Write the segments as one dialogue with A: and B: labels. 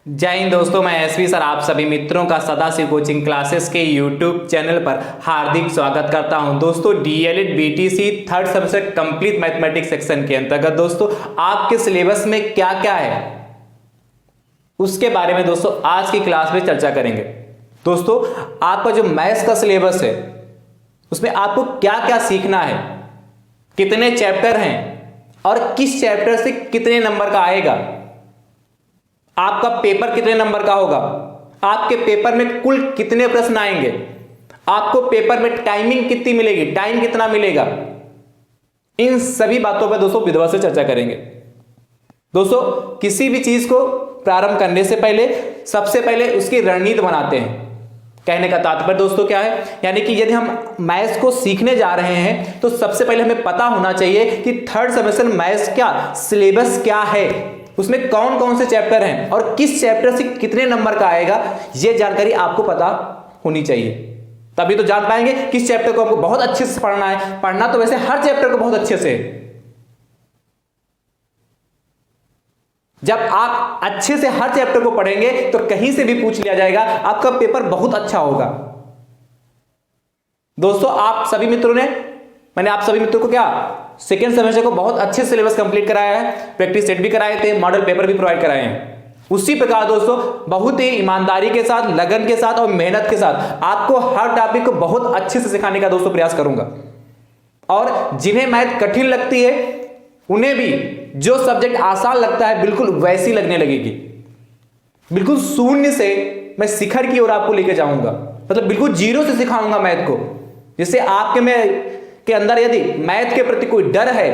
A: जय हिंद दोस्तों, मैं एसवी सर आप सभी मित्रों का सदाशिव कोचिंग क्लासेस के यूट्यूब चैनल पर हार्दिक स्वागत करता हूं। दोस्तों DElEd BTC third semester complete mathematics section के अंतर्गत दोस्तों आपके सिलेबस में क्या क्या है उसके बारे में दोस्तों आज की क्लास में चर्चा करेंगे। दोस्तों आपका जो मैथ्स का सिलेबस है उसमें आपको क्या क्या सीखना है, कितने चैप्टर हैं और किस चैप्टर से कितने नंबर का आएगा, आपका पेपर कितने नंबर का होगा, आपके पेपर में कुल कितने प्रश्न आएंगे, आपको पेपर में टाइमिंग कितनी मिलेगी, टाइम कितना मिलेगा, इन सभी बातों पर दोस्तों विधिवत से चर्चा करेंगे। दोस्तों किसी भी चीज को प्रारंभ करने से पहले सबसे पहले उसकी रणनीति बनाते हैं। कहने का तात्पर्य दोस्तों क्या है, यानी कि यदि हम मैथ्स को सीखने जा रहे हैं तो सबसे पहले हमें पता होना चाहिए कि थर्ड सेमेस्टर मैथ्स क्या सिलेबस क्या है, उसमें कौन कौन से चैप्टर हैं और किस चैप्टर से कितने नंबर का आएगा, यह जानकारी आपको पता होनी चाहिए। तभी तो जान पाएंगे किस चैप्टर को आपको बहुत अच्छे से पढ़ना है। पढ़ना तो वैसे हर चैप्टर को बहुत अच्छे से, जब आप अच्छे से हर चैप्टर को पढ़ेंगे तो कहीं से भी पूछ लिया जाएगा, आपका पेपर बहुत अच्छा होगा। दोस्तों मैंने आप सभी मित्रों को क्या सेकेंड सेमेस्टर को बहुत अच्छे सिलेबस कंप्लीट कराया है, प्रैक्टिस सेट भी कराए थे, मॉडल पेपर भी प्रोवाइड कराए हैं। उसी प्रकार दोस्तों बहुत ही ईमानदारी के साथ, लगन के साथ और मेहनत के साथ आपको हर टॉपिक को बहुत अच्छे से सिखाने का दोस्तों प्रयास करूंगा। और जिन्हें मैथ कठिन लगती है उन्हें भी जो सब्जेक्ट आसान लगता है बिल्कुल वैसी लगने लगेगी। बिल्कुल शून्य से मैं शिखर की ओर आपको लेके जाऊंगा, मतलब बिल्कुल जीरो से सिखाऊंगा मैथ को, जिससे आपके में के अंदर यदि मैथ के प्रति कोई डर है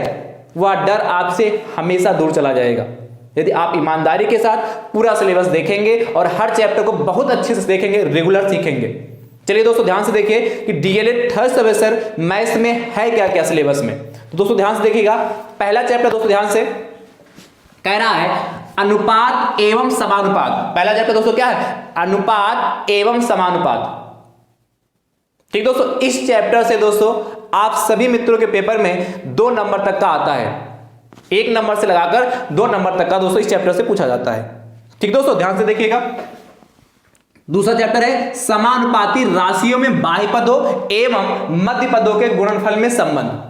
A: वह डर आपसे हमेशा दूर चला जाएगा, यदि आप ईमानदारी के साथ पूरा सिलेबस देखेंगे और हर चैप्टर को बहुत अच्छे से देखेंगे, रेगुलर सीखेंगे। चलिए दोस्तों ध्यान से देखिए कि डीएलएड थर्ड सेमेस्टर मैथ्स में है क्या क्या सिलेबस में। तो दोस्तों ध्यान से देखिएगा, पहला चैप्टर दोस्तों ध्यान से कह रहा है अनुपात एवं समानुपात। पहला चैप्टर दोस्तों क्या है, अनुपात एवं समानुपात। ठीक दोस्तों, इस चैप्टर से दोस्तों आप सभी मित्रों के पेपर में 2 नंबर तक का आता है। 1 नंबर से लगाकर 2 नंबर तक का दोस्तों इस चैप्टर से पूछा जाता है। ठीक दोस्तों ध्यान से देखिएगा, दूसरा चैप्टर है समानुपाती राशियों में बाह्य पदों एवं मध्य पदों के गुणनफल में संबंध।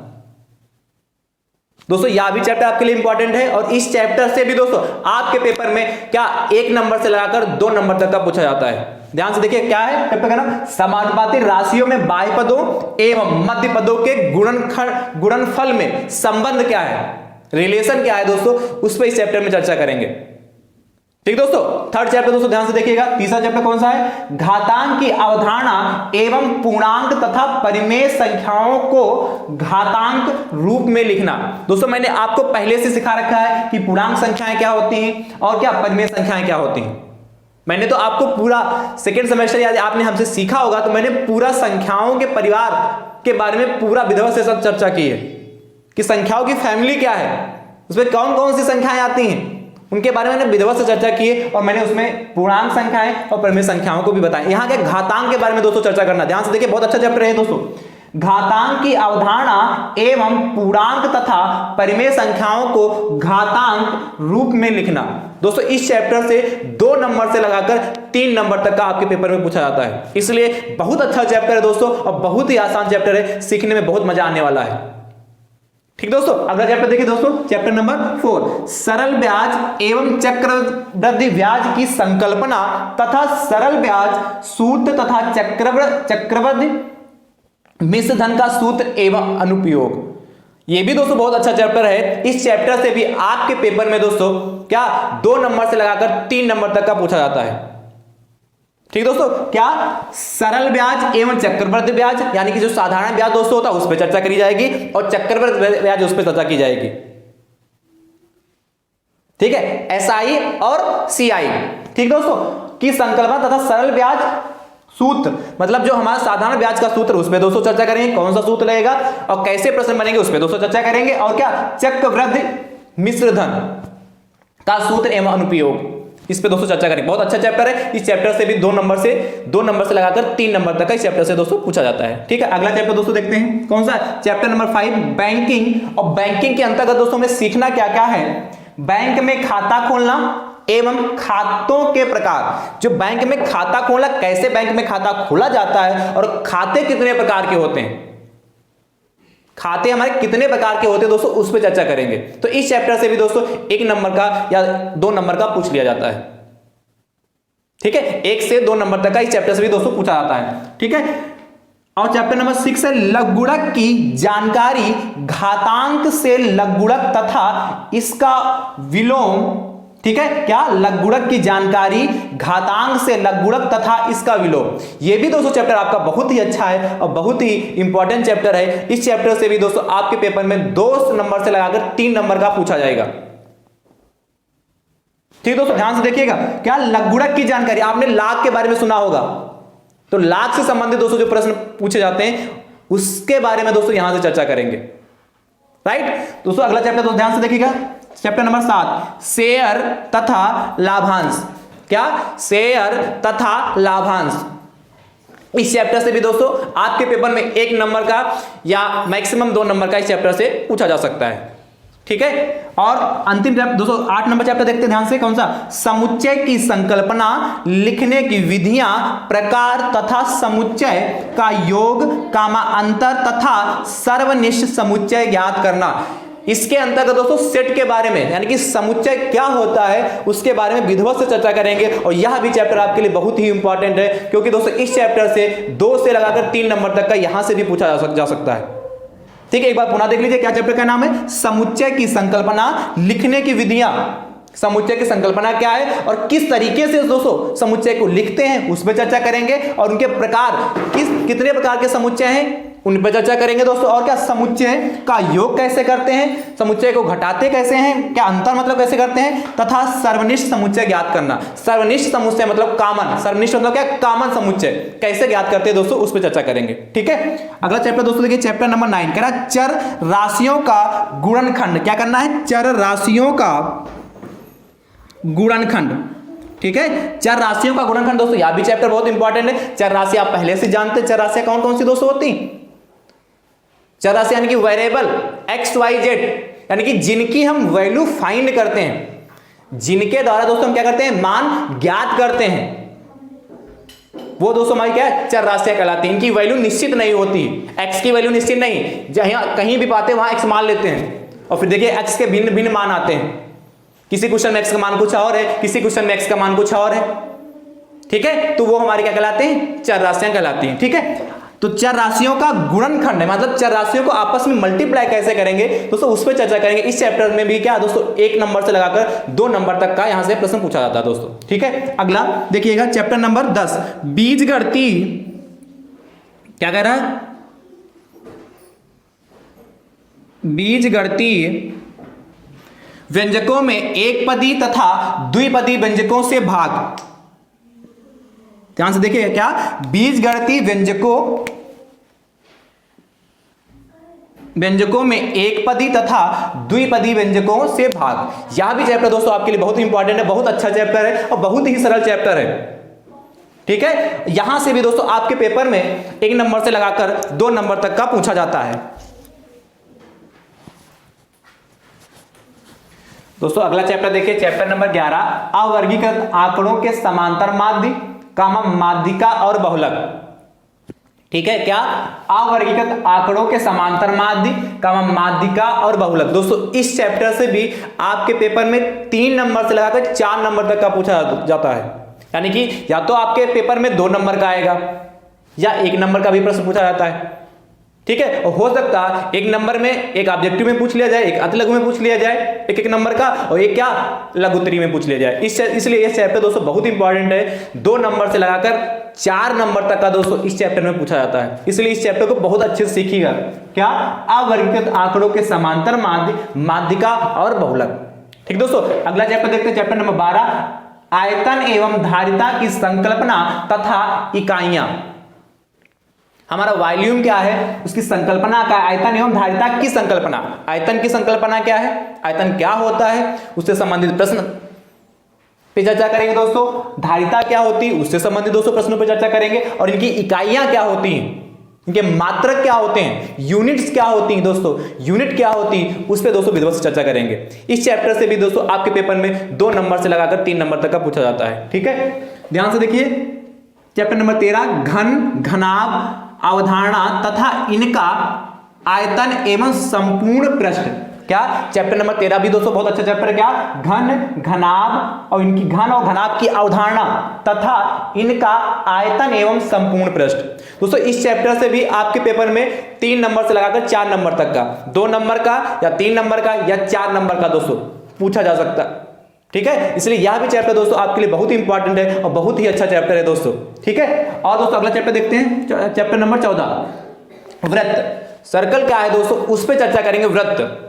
A: दोस्तों यह भी चैप्टर आपके लिए इंपॉर्टेंट है और इस चैप्टर से भी दोस्तों आपके पेपर में क्या 1 नंबर से लगाकर 2 नंबर तक का पूछा जाता है। ध्यान से देखिए क्या है चैप्टर का नाम, समानुपाती राशियों में बाह्य पदों एवं मध्य पदों के गुणनफल में संबंध क्या है, रिलेशन क्या है दोस्तों, उस पर इस चैप्टर में चर्चा करेंगे। ठीक दोस्तों, थर्ड चैप्टर दोस्तों ध्यान से देखिएगा, तीसरा चैप्टर कौन सा है, घातांक की अवधारणा एवं पूर्णांक तथा परिमेय संख्याओं को घातांक रूप में लिखना। दोस्तों मैंने आपको पहले से सिखा रखा है कि पूर्णांक संख्याएं क्या होती हैं और क्या परिमेय संख्याएं क्या होती हैं। मैंने तो आपको पूरा सेकेंड सेमेस्टर यदि आपने हमसे सीखा होगा तो मैंने पूरा संख्याओं के परिवार के बारे में पूरा विधिवत से सब चर्चा की है कि संख्याओं की फैमिली क्या है, उसमें कौन कौन सी संख्याएं आती हैं, उनके बारे में मैंने विधिवत से चर्चा की है और मैंने उसमें पूर्णांक संख्याएं और परिमेय संख्याओं को भी बताया। यहाँ के घातांक के बारे में दोस्तों चर्चा करना, ध्यान से देखिए बहुत अच्छा चैप्टर है दोस्तों। घातांक की अवधारणा एवं पूर्णांक तथा परिमेय संख्याओं को घातांक रूप में लिखना। दोस्तों इस चैप्टर से 2 नंबर से लगाकर 3 नंबर तक का आपके पेपर में पूछा जाता है, इसलिए बहुत अच्छा चैप्टर है दोस्तों और बहुत ही आसान चैप्टर है, सीखने में बहुत मजा आने वाला है। ठीक दोस्तों, अगला चैप्टर देखिए दोस्तों, चैप्टर नंबर 4 सरल ब्याज एवं चक्रवृद्धि ब्याज की संकल्पना तथा सरल ब्याज सूत्र तथा चक्रवृद्धि मिश्र धन का सूत्र एवं अनुप्रयोग। यह भी दोस्तों बहुत अच्छा चैप्टर है। इस चैप्टर से भी आपके पेपर में दोस्तों क्या 2 नंबर से लगाकर 3 नंबर तक का पूछा जाता है। ठीक दोस्तों, क्या सरल ब्याज एवं चक्रवृद्धि ब्याज यानी कि जो साधारण ब्याज दोस्तों होता है उस पर चर्चा करी जाएगी और चक्रवृद्धि ब्याज उस पर चर्चा की जाएगी। ठीक है, एसआई और सीआई। ठीक दोस्तों, की संकल्पना तथा सरल ब्याज सूत्र, मतलब जो हमारा साधारण ब्याज का सूत्र उस पर दोस्तों चर्चा करेंगे, कौन सा सूत्र रहेगा और कैसे प्रश्न बनेंगे उस पर दोस्तों चर्चा करेंगे। और क्या चक्रवृद्धि मिश्र धन का सूत्र एवं अनुप्रयोग, इस पे दोस्तों चर्चा करेंगे। बहुत अच्छा चैप्टर है, इस चैप्टर से भी 2 नंबर से लगाकर 3 नंबर तक का इस चैप्टर से दोस्तों पूछा जाता है। ठीक है, अगला चैप्टर दोस्तों देखते हैं कौन सा, चैप्टर नंबर 5 बैंकिंग। और बैंकिंग के अंतर्गत दोस्तों में सीखना क्या क्या है, बैंक में खाता खोलना, एवं खातों के प्रकार। जो बैंक में खाता खोला, कैसे बैंक में खाता खोला जाता है और खाते कितने प्रकार के होते हैं, खाते हमारे कितने प्रकार के होते हैं दोस्तों, उस पर चर्चा करेंगे। तो इस चैप्टर से भी दोस्तों 1 नंबर का या 2 नंबर का पूछ लिया जाता है। ठीक है, 1 से 2 नंबर तक का इस चैप्टर से भी दोस्तों पूछा जाता है। ठीक है, और चैप्टर नंबर 6 है लघुगुणक की जानकारी घातांक से लघुगुणक तथा इसका विलोम। ठीक है, क्या, लघुगुणक की जानकारी घातांक से लघुगुणक तथा इसका विलोम। ये भी दोस्तों चैप्टर आपका बहुत ही अच्छा है और बहुत ही इंपॉर्टेंट चैप्टर है। इस चैप्टर से भी दोस्तों आपके पेपर में 2 नंबर से लगाकर 3 नंबर का पूछा जाएगा। ठीक दोस्तों, ध्यान से देखिएगा, क्या, लघुगुणक की जानकारी। आपने लाख के बारे में सुना होगा, तो लाख से संबंधित दोस्तों जो प्रश्न पूछे जाते हैं उसके बारे में दोस्तों यहां से चर्चा करेंगे। राइट दोस्तों, अगला चैप्टर दोस्तों ध्यान से देखिएगा, चैप्टर नंबर 7 शेयर तथा लाभांश। क्या, शेयर तथा लाभांश। इस चैप्टर से भी दोस्तों आपके पेपर में 1 नंबर का या मैक्सिमम 2 नंबर का इस चैप्टर से पूछा जा सकता है। ठीक है, और अंतिम चैप्टर दोस्तों 8 नंबर चैप्टर देखते हैं ध्यान से, कौन सा, समुच्चय की संकल्पना, लिखने की विधियां, प्रकार तथा समुच्चय का योग, कामा अंतर तथा सर्वनिष्ठ समुच्चय ज्ञात करना। इसके अंतर्गत दोस्तों सेट के बारे में, यानी कि समुच्चय क्या होता है उसके बारे में विधिवत से चर्चा करेंगे। और यह भी चैप्टर आपके लिए बहुत ही इंपॉर्टेंट है, क्योंकि दोस्तों इस चैप्टर से 2 से लगाकर 3 नंबर तक का यहां से भी पूछा जा सकता है। ठीक है, एक बार पुनः देख लीजिए, क्या चैप्टर का नाम है, समुच्चय की संकल्पना, लिखने की विधियां। समुच्चय की संकल्पना क्या है और किस तरीके से दोस्तों समुच्चय को लिखते हैं उस पर चर्चा करेंगे, और उनके प्रकार, कितने प्रकार के समुच्चय हैं उन पर चर्चा करेंगे दोस्तों। और क्या, समुच्चय का योग कैसे करते हैं, समुच्चय को घटाते कैसे हैं, क्या अंतर मतलब कैसे करते हैं, तथा सर्वनिष्ठ समुच्चय ज्ञात करना। सर्वनिष्ठ समुच्चय मतलब कॉमन, सर्वनिष्ठ मतलब क्या, कॉमन समुच्चय कैसे ज्ञात करते हैं दोस्तों, उस पर चर्चा करेंगे। ठीक है, अगला चैप्टर दोस्तों देखिए, चैप्टर नंबर 9 कह रहा है चर राशियों का गुणनखंड। क्या करना है, चर राशियों का गुणनखंड। ठीक है, चर राशियों का गुणनखंड दोस्तों यह भी चैप्टर बहुत इंपॉर्टेंट है। चर राशि आप पहले से जानते हैं, चर राशियां कौन कौन सी दोस्तों होती, चर राशि यानी कि वेरिएबल XYZ, यानी कि जिनकी हम वैल्यू फाइंड करते हैं, जिनके द्वारा दोस्तों हम क्या करते हैं, मान ज्ञात करते हैं, वो दोस्तों हमारी क्या है, चर राशियां कहलाती हैं। इनकी वैल्यू निश्चित नहीं होती, x की वैल्यू निश्चित नहीं, जहां कहीं भी पाते हैं वहां x मान लेते हैं, और फिर देखिए x के भिन्न भिन्न मान आते हैं। किसी क्वेश्चन में x का मान कुछ और है, किसी क्वेश्चन में x का मान कुछ और है। ठीक है, तो वो हमारे क्या कहलाते हैं, चर राशियां कहलाती हैं। ठीक है, तो चर राशियों का गुणनखंड है, मतलब चर राशियों को आपस में मल्टीप्लाई कैसे करेंगे दोस्तों, उस पर चर्चा करेंगे। इस चैप्टर में भी क्या दोस्तों 1 नंबर से लगाकर 2 नंबर तक का यहां से प्रश्न पूछा जाता है दोस्तों। ठीक है, अगला देखिएगा, चैप्टर नंबर 10 बीजगणिती। क्या कह रहा है, बीजगणिती व्यंजकों में एक पदी तथा द्विपदी व्यंजकों से भाग। ध्यान से देखिए, क्या, बीजगणितीय व्यंजकों में एक पदी तथा द्विपदी व्यंजकों से भाग। यह भी चैप्टर दोस्तों आपके लिए बहुत इंपॉर्टेंट है, बहुत अच्छा चैप्टर है और बहुत ही सरल चैप्टर है। ठीक है, यहां से भी दोस्तों आपके पेपर में 1 नंबर से लगाकर 2 नंबर तक का पूछा जाता है। दोस्तों अगला चैप्टर देखिए, चैप्टर नंबर 11 अवर्गीकृत आंकड़ों के समांतर माध्य, कामा माध्यिका और बहुलक। ठीक है, क्या, अवर्गीकृत आंकड़ों के समांतर माध्य, कामा माध्यिका और बहुलक। दोस्तों इस चैप्टर से भी आपके पेपर में 3 नंबर से लगाकर 4 नंबर तक का पूछा जाता है, यानी कि या तो आपके पेपर में 2 नंबर का आएगा या 1 नंबर का भी प्रश्न पूछा जाता है। ठीक है, और हो सकता है 1 नंबर में एक ऑब्जेक्टिव में पूछ लिया जाए, एक अतिलघु में पूछ लिया जाए 1-1 नंबर का, और एक क्या, लघुत्तरी में पूछ लिया जाए। इसलिए ये चैप्टर दोस्तों बहुत इंपॉर्टेंट है। 2 नंबर से लगाकर 4 नंबर तक का दोस्तों इस चैप्टर में पूछा जाता है, इसलिए इस चैप्टर को बहुत अच्छे से सीखिएगा। क्या, अवर्गीकृत आंकड़ों के समांतर माध्य, माध्यिका और बहुलक। ठीक दोस्तों, अगला चैप्टर देखते हैं, चैप्टर नंबर 12 आयतन एवं धारिता की संकल्पना तथा इकाइयां। हमारा वॉल्यूम क्या है, उसकी संकल्पना क्या है, आयतन एवं धारिता की संकल्पना। आयतन की संकल्पना क्या है, आयतन क्या होता है, उससे संबंधित प्रश्न पे चर्चा करेंगे दोस्तों। धारिता क्या होती है, उससे संबंधित दोस्तों प्रश्नों पर चर्चा करेंगे, और इनकी इकाइयां क्या होती हैं, इनके मात्रक क्या होते हैं, यूनिट्स क्या होती हैं दोस्तों, यूनिट क्या होती है, उस पे दोस्तों विधिवत से चर्चा करेंगे। इस चैप्टर से भी दोस्तों आपके पेपर में 2 नंबर से लगाकर 3 नंबर तक का पूछा जाता है। ठीक है, ध्यान से देखिए चैप्टर नंबर 13 घन, घनाभ, अवधारणा तथा इनका आयतन एवं संपूर्ण पृष्ठ। क्या चैप्टर नंबर 13 भी दोस्तों बहुत अच्छा चैप्टर है। क्या घन, घनाभ और इनकी घन और घनाभ की अवधारणा तथा इनका आयतन एवं संपूर्ण पृष्ठ। दोस्तों इस चैप्टर से भी आपके पेपर में 3 नंबर से लगाकर 4 नंबर तक का, 2 नंबर का या 3 नंबर का या 4 नंबर का दोस्तों पूछा जा सकता है। ठीक है, इसलिए यह भी चैप्टर दोस्तों आपके लिए बहुत ही इंपॉर्टेंट है और बहुत ही अच्छा चैप्टर है दोस्तों। ठीक है, और दोस्तों अगला चैप्टर देखते हैं, चैप्टर नंबर 14 वृत्त। सर्कल क्या है दोस्तों, उस पर चर्चा करेंगे। वृत्त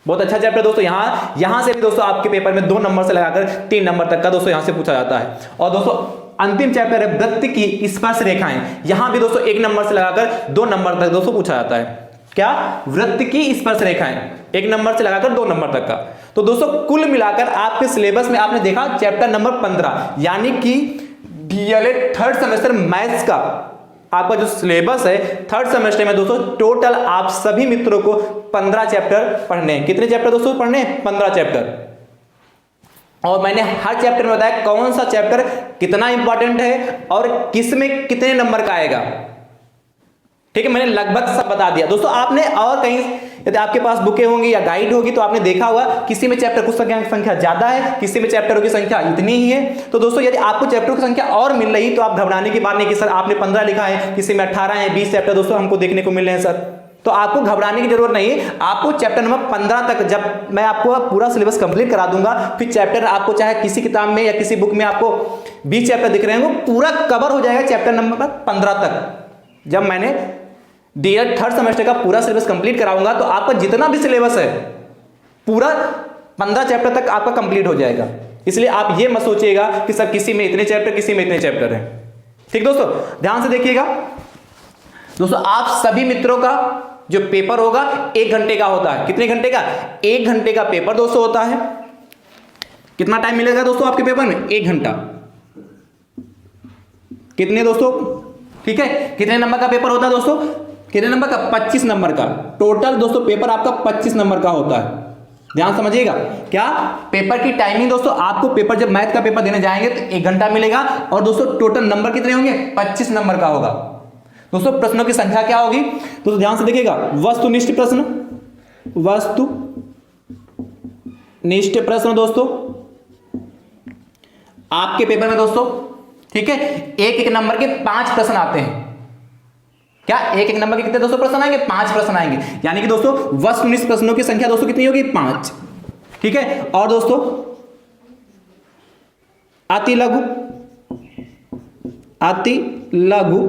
A: बहुत अच्छा चैप्टर दोस्तों। यहां से भी दोस्तों आपके पेपर में 2 नंबर से लगाकर 3 नंबर तक का दोस्तों यहां से पूछा जाता है। और दोस्तों अंतिम चैप्टर है वृत्त की स्पर्श रेखाएं। यहां भी दोस्तों 1 नंबर से लगाकर 2 नंबर तक दोस्तों पूछा जाता है। क्या वृत्त की स्पर्श रेखाएं 1 नंबर से लगाकर 2 नंबर तक का। तो दोस्तों कुल मिलाकर आपके सिलेबस में आपने देखा चैप्टर नंबर 15 यानी कि डीएलएड 3rd सेमेस्टर मैथ्स का आपका जो सिलेबस है 3rd सेमेस्टर में दोस्तों टोटल आप सभी मित्रों को 15 चैप्टर पढ़ने हैं। कितने चैप्टर दोस्तों पढ़ने हैं? 15 चैप्टर। और मैंने हर चैप्टर में बताया कौन सा चैप्टर कितना इंपॉर्टेंट है और किस में कितने नंबर का आएगा। ठीक है, मैंने लगभग सब बता दिया दोस्तों। आपने और कहीं यदि आपके पास बुकें होंगी या गाइड होगी तो आपने देखा होगा किसी में चैप्टर कुछ संख्या ज्यादा है, किसी में चैप्टरों की संख्या इतनी ही है। तो दोस्तों यदि आपको चैप्टरों की संख्या और मिल रही तो आप घबराने की बात नहीं कि सर आपने 15 लिखा है, किसी में 18 है, 20 चैप्टर दोस्तों हमको देखने को मिल रहे हैं सर। तो आपको घबराने की जरूरत नहीं है। आपको चैप्टर नंबर 15 तक जब मैं आपको पूरा सिलेबस कंप्लीट करा दूंगा, फिर चैप्टर आपको चाहे किसी किताब में या किसी बुक में आपको 20 चैप्टर दिख रहे हैं, वो पूरा कवर हो जाएगा चैप्टर नंबर 15 तक। जब मैंने डीएलएड 3rd सेमेस्टर का पूरा सिलेबस कंप्लीट कराऊंगा तो आपका जितना भी सिलेबस है पूरा 15 चैप्टर तक आपका कंप्लीट हो जाएगा। इसलिए आप ये मत सोचिएगा कि सर किसी में इतने चैप्टर, किसी में इतने चैप्टर हैं। ठीक दोस्तों, ध्यान से देखिएगा दोस्तों, आप सभी मित्रों का जो पेपर होगा 1 घंटे का होता है। कितने घंटे का? 1 घंटे का पेपर दोस्तों होता है। कितना टाइम मिलेगा दोस्तों आपके पेपर में? 1 घंटा। कितने दोस्तों? ठीक है, कितने नंबर का पेपर होता है दोस्तों? कितने नंबर का? 25 नंबर का। टोटल दोस्तों पेपर आपका 25 नंबर का होता है। ध्यान समझिएगा। क्या पेपर की टाइमिंग दोस्तों, आपको पेपर जब मैथ का पेपर देने जाएंगे तो 1 घंटा मिलेगा और दोस्तों टोटल नंबर कितने होंगे? 25 नंबर का होगा। दोस्तों प्रश्नों की संख्या क्या होगी दोस्तों? ध्यान से देखिएगा। वस्तुनिष्ठ प्रश्न, वस्तुनिष्ठ प्रश्न दोस्तों आपके पेपर में दोस्तों, ठीक है, 1-1 नंबर के 5 प्रश्न आते हैं। क्या 1-1 नंबर के कितने दोस्तों प्रश्न आएंगे? 5 प्रश्न आएंगे। यानी कि दोस्तों वस्तुनिष्ठ प्रश्नों की संख्या दोस्तों कितनी होगी? 5। ठीक है, और दोस्तों अति लघु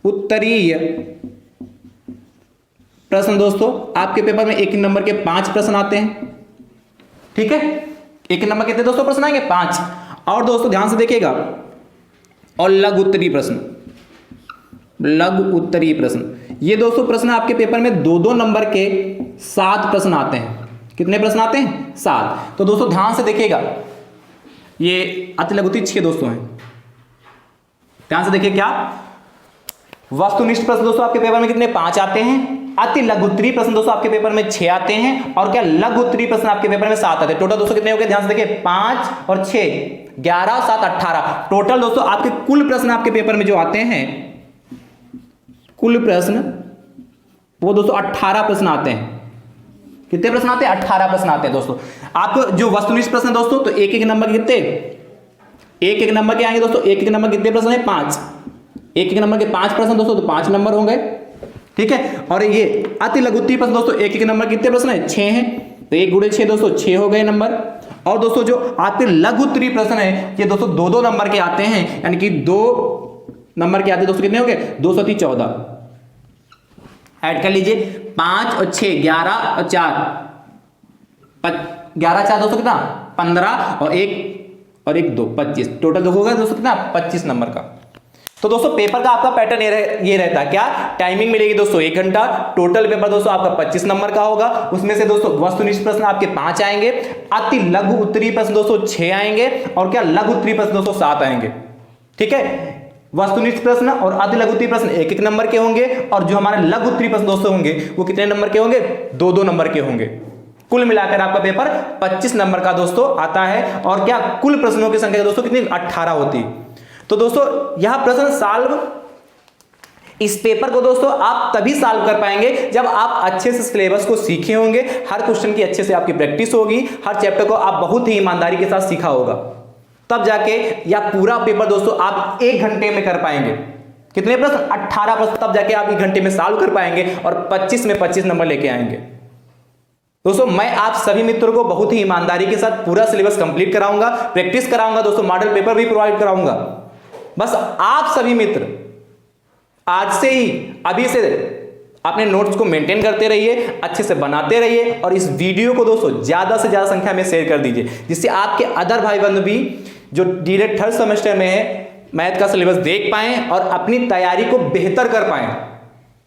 A: उत्तरीय प्रश्न दोस्तों आपके पेपर में 1 नंबर के 5 प्रश्न आते हैं। ठीक है, 1 नंबर कितने दोस्तों प्रश्न आएंगे? 5। और दोस्तों ध्यान से देखिएगा, और लघु उत्तरीय प्रश्न, लघु उत्तरीय प्रश्न, ये दोस्तों प्रश्न आपके पेपर में 2-2 नंबर के 7 प्रश्न आते हैं। कितने प्रश्न आते हैं? 7। तो दोस्तों ध्यान से देखिएगा, ये अति लघु उत्तरीय 6 दोस्तों हैं। ध्यान से देखिए, क्या वस्तुनिष्ठ प्रश्न दोस्तों आपके पेपर में कितने? 5 आते हैं। अति लघु उत्तरीय प्रश्न दोस्तों आपके पेपर में 6 आते हैं। और क्या लघु उत्तरीय प्रश्न आपके पेपर में 7 आते हैं। टोटल दोस्तों कितने हो गए? ध्यान से देखिए, 5 और 6, 11, 7, 18। टोटल दोस्तों आपके कुल प्रश्न आपके पेपर में जो आते हैं, कुल प्रश्न वो दोस्तों 18 प्रश्न आते हैं। कितने प्रश्न आते हैं? 18 प्रश्न आते हैं दोस्तों। आपको जो वस्तुनिष्ठ प्रश्न दोस्तों, तो 1-1 नंबर के कितने? 1-1 नंबर के आएंगे दोस्तों। 1-1 नंबर कितने प्रश्न है? 5। 1-1 नंबर के 5 प्रश्न दोस्तों, तो 5 नंबर होंगे। ठीक है, और ये अति लघु उत्तरीय प्रश्न दोस्तों 1-1 नंबर कितने प्रश्न है? 6 हैं। तो 1 × 6 दोस्तों 6 हो गए नंबर। और दोस्तों जो आपके लघु उत्तरीय प्रश्न है ये दोस्तों 2-2 नंबर के आते हैं, यानी कि 2 नंबर के आते हैं दोस्तों। कितने हो गए? 2 × 3 = 14। ऐड कर लीजिए, 5 और 6 11 और 4 11 4 दोस्तों कितना? 15 और 1 2 25। टोटल हो गया दोस्तों कितना? 25 नंबर का। तो दोस्तों पेपर का आपका पैटर्न ये रहता है। क्या टाइमिंग मिलेगी दोस्तों? 1 घंटा। टोटल पेपर दोस्तों आपका 25 नंबर का होगा। उसमें से दोस्तों वस्तुनिष्ठ प्रश्न आपके 5 आएंगे, अति लघु उत्तरीय प्रश्न दोस्तों 6 आएंगे, और क्या लघु उत्तरीय प्रश्न दोस्तों 7 आएंगे। ठीक है, वस्तुनिष्ठ प्रश्न और अति लघु उत्तरीय प्रश्न एक एक नंबर के होंगे, और जो हमारे लघु उत्तरीय प्रश्न दोस्तों होंगे वो कितने नंबर के होंगे, 2-2 नंबर के होंगे। कुल मिलाकर आपका पेपर 25 नंबर का दोस्तों आता है। और क्या कुल प्रश्नों की संख्या दोस्तों कितनी, 18 होती। तो दोस्तों यह प्रश्न सॉल्व, इस पेपर को दोस्तों आप तभी सॉल्व कर पाएंगे जब आप अच्छे से सिलेबस को सीखे होंगे, हर क्वेश्चन की अच्छे से आपकी प्रैक्टिस होगी, हर चैप्टर को आप बहुत ही ईमानदारी के साथ सीखा होगा, तब जाके या पूरा पेपर दोस्तों आप 1 घंटे में कर पाएंगे। कितने प्रश्न, 18 प्रश्न, तब जाके आप 1 घंटे में सॉल्व कर पाएंगे और 25 में 25 नंबर लेके आएंगे। दोस्तों मैं आप सभी मित्रों को बहुत ही ईमानदारी के साथ पूरा सिलेबस कंप्लीट कराऊंगा, प्रैक्टिस कराऊंगा दोस्तों, मॉडल पेपर भी प्रोवाइड कराऊंगा। बस आप सभी मित्र आज से ही, अभी से अपने नोट्स को मेंटेन करते रहिए, अच्छे से बनाते रहिए, और इस वीडियो को दोस्तों ज्यादा से ज्यादा संख्या में शेयर कर दीजिए, जिससे आपके अदर भाई बंधु भी जो डायरेक्ट 3rd सेमेस्टर में है मैथ का सिलेबस देख पाएं और अपनी तैयारी को बेहतर कर पाएं।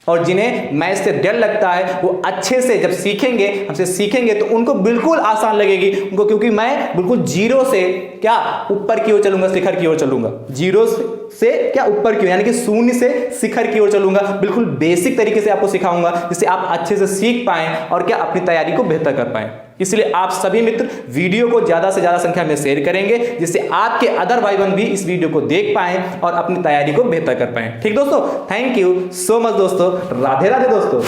A: और जिन्हें मैथ से डर लगता है वो अच्छे से जब सीखेंगे, हमसे सीखेंगे, तो उनको बिल्कुल आसान लगेगी उनको, क्योंकि मैं बिल्कुल जीरो से क्या ऊपर की ओर चलूंगा, शिखर की ओर चलूंगा। जीरो से क्या ऊपर की ओर, यानी कि शून्य से शिखर की ओर चलूंगा। बिल्कुल बेसिक तरीके से आपको सिखाऊंगा, जिससे आप अच्छे से सीख पाएं और क्या अपनी तैयारी को बेहतर कर पाएं। इसलिए आप सभी मित्र वीडियो को ज्यादा से ज्यादा संख्या में शेयर करेंगे, जिससे आपके अदर भाई बहन भी इस वीडियो को देख पाएं और अपनी तैयारी को बेहतर कर पाएं। ठीक दोस्तों, थैंक यू सो मच दोस्तों, राधे राधे दोस्तों।